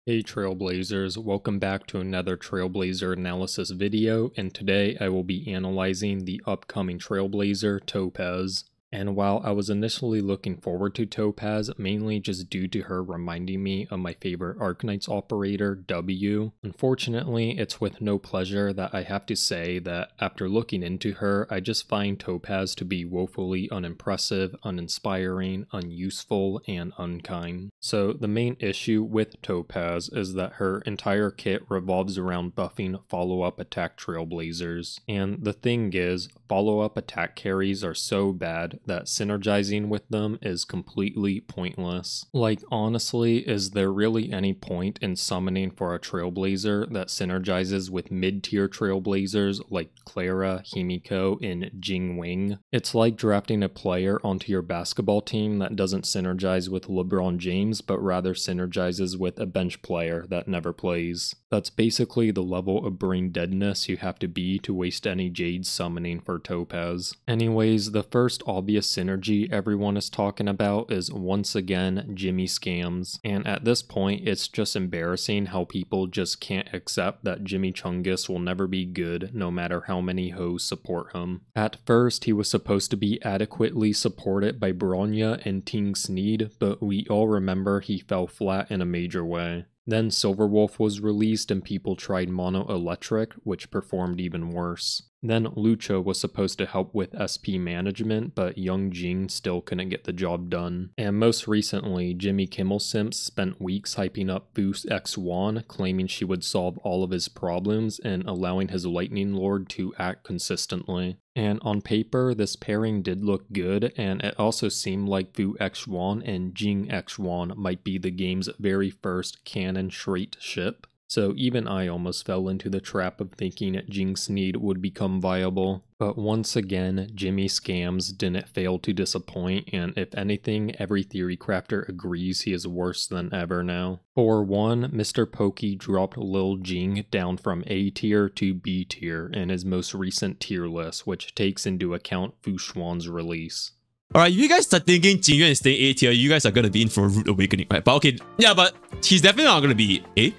Hey Trailblazers, welcome back to another Trailblazer analysis video, and today I will be analyzing the upcoming Trailblazer, Topaz. And while I was initially looking forward to Topaz, mainly just due to her reminding me of my favorite Arknights operator, W, unfortunately it's with no pleasure that I have to say that after looking into her, I just find Topaz to be woefully unimpressive, uninspiring, unuseful, and unkind. So the main issue with Topaz is that her entire kit revolves around buffing follow-up attack Trailblazers. And the thing is, follow-up attack carries are so bad that synergizing with them is completely pointless. Like, honestly, is there really any point in summoning for a Trailblazer that synergizes with mid-tier Trailblazers like Clara, Himiko, and Jingwing? It's like drafting a player onto your basketball team that doesn't synergize with LeBron James, but rather synergizes with a bench player that never plays. That's basically the level of brain deadness you have to be to waste any Jade summoning for Topaz. Anyways, the first obvious synergy everyone is talking about is once again Jimmy scams, and at this point it's just embarrassing how people just can't accept that Jimmy Chungus will never be good no matter how many hoes support him. At first he was supposed to be adequately supported by Bronya and Ting Sneed, but we all remember he fell flat in a major way. Then Silverwolf was released and people tried Mono Electric, which performed even worse. Then Lucha was supposed to help with SP management, but Young Jing still couldn't get the job done. And most recently, Jimmy Kimmel Simps spent weeks hyping up Boost X Wan, claiming she would solve all of his problems and allowing his Lightning Lord to act consistently. And on paper, this pairing did look good, and it also seemed like Fu X Wan and Jing X Wan might be the game's very first canon straight ship. So even I almost fell into the trap of thinking Jing Sneed would become viable. But once again, Jimmy Scams didn't fail to disappoint, and if anything, every theory crafter agrees he is worse than ever now. For one, Mr. Pokey dropped Lil Jing down from A tier to B tier in his most recent tier list, which takes into account Fu Xuan's release. Alright, you guys start thinking Jingyuan is staying A tier, you guys are gonna be in for a rude awakening, right? But okay, yeah, but he's definitely not gonna be A.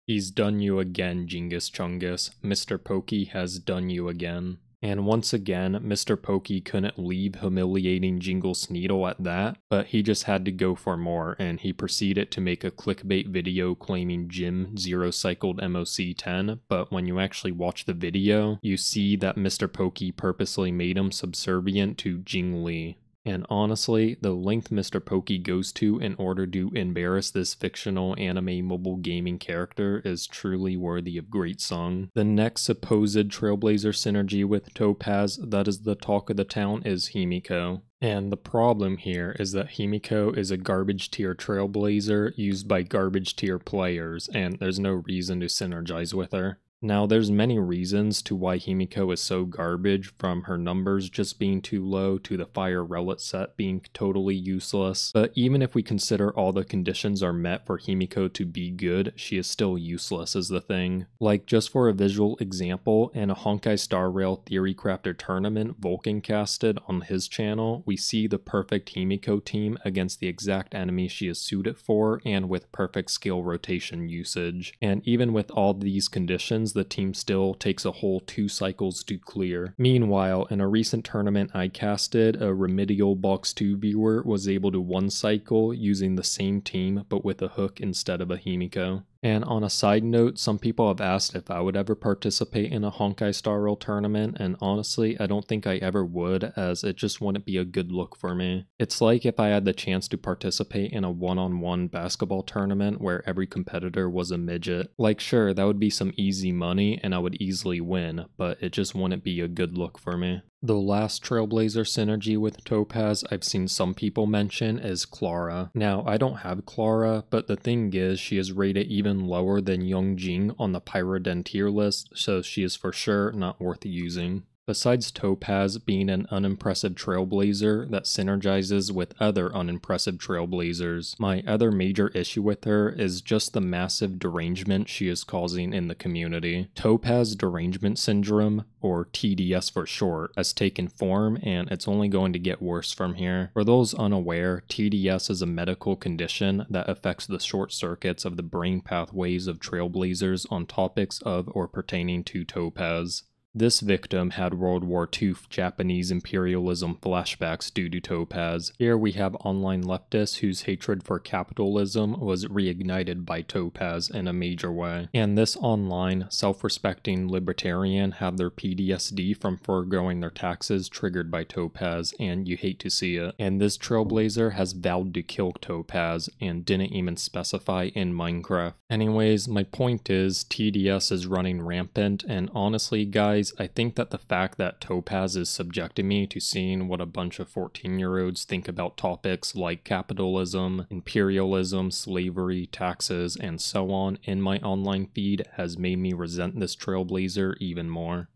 He's done you again, Genghis Chungus. Mr. Pokey has done you again. And once again, Mr. Pokey couldn't leave humiliating Jingle Sneedle at that, but he just had to go for more, and he proceeded to make a clickbait video claiming Jim zero-cycled MOC-10, but when you actually watch the video, you see that Mr. Pokey purposely made him subservient to Jing Li. And honestly, the length Mr. Pokey goes to in order to embarrass this fictional anime mobile gaming character is truly worthy of great song. The next supposed Trailblazer synergy with Topaz that is the talk of the town is Himiko. And the problem here is that Himiko is a garbage tier Trailblazer used by garbage tier players, and there's no reason to synergize with her. Now, there's many reasons to why Himiko is so garbage, from her numbers just being too low to the fire relic set being totally useless, but even if we consider all the conditions are met for Himiko to be good, she is still useless is the thing. Like, just for a visual example, in a Honkai Star Rail Theory Crafter tournament Vulcan casted on his channel, we see the perfect Himiko team against the exact enemy she is suited for and with perfect skill rotation usage. And even with all these conditions, the team still takes a whole 2 cycles to clear. Meanwhile, in a recent tournament I casted, a Remedial Box 2 viewer was able to 1 cycle using the same team but with a hook instead of a Himiko. And on a side note, some people have asked if I would ever participate in a Honkai Star Rail tournament, and honestly, I don't think I ever would, as it just wouldn't be a good look for me. It's like if I had the chance to participate in a one-on-one basketball tournament where every competitor was a midget. Like, sure, that would be some easy money and I would easily win, but it just wouldn't be a good look for me. The last Trailblazer synergy with Topaz I've seen some people mention is Clara. Now, I don't have Clara, but the thing is she is rated even lower than Young Jing on the Pyroden tier list, so she is for sure not worth using. Besides Topaz being an unimpressive trailblazer that synergizes with other unimpressive trailblazers, my other major issue with her is just the massive derangement she is causing in the community. Topaz Derangement Syndrome, or TDS for short, has taken form and it's only going to get worse from here. For those unaware, TDS is a medical condition that affects the short circuits of the brain pathways of trailblazers on topics of or pertaining to Topaz. This victim had World War II Japanese imperialism flashbacks due to Topaz. Here we have online leftists whose hatred for capitalism was reignited by Topaz in a major way. And this online, self-respecting libertarian had their PTSD from foregoing their taxes triggered by Topaz, and you hate to see it. And this trailblazer has vowed to kill Topaz and didn't even specify in Minecraft. Anyways, my point is TDS is running rampant, and honestly guys, I think that the fact that Topaz is subjecting me to seeing what a bunch of 14-year-olds think about topics like capitalism, imperialism, slavery, taxes, and so on in my online feed has made me resent this trailblazer even more.